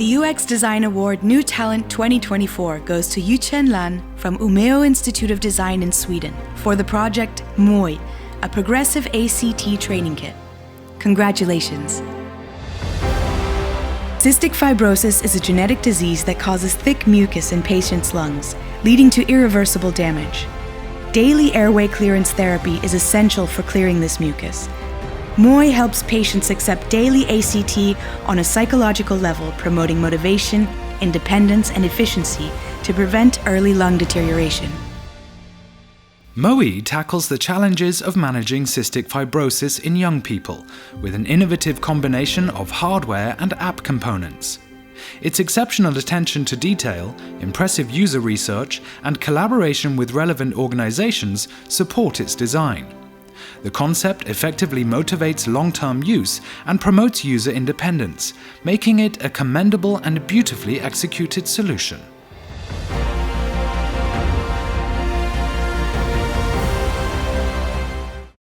The UX Design Award New Talent 2024 goes to Yuchen Lan from Umeå Institute of Design in Sweden for the project Moii, a progressive ACT training kit. Congratulations! Cystic fibrosis is a genetic disease that causes thick mucus in patients' lungs, leading to irreversible damage. Daily airway clearance therapy is essential for clearing this mucus. Moii helps patients accept daily ACT on a psychological level, promoting motivation, independence, and efficiency to prevent early lung deterioration. Moii tackles the challenges of managing cystic fibrosis in young people with an innovative combination of hardware and app components. Its exceptional attention to detail, impressive user research, and collaboration with relevant organizations support its design. The concept effectively motivates long-term use and promotes user independence, making it a commendable and beautifully executed solution.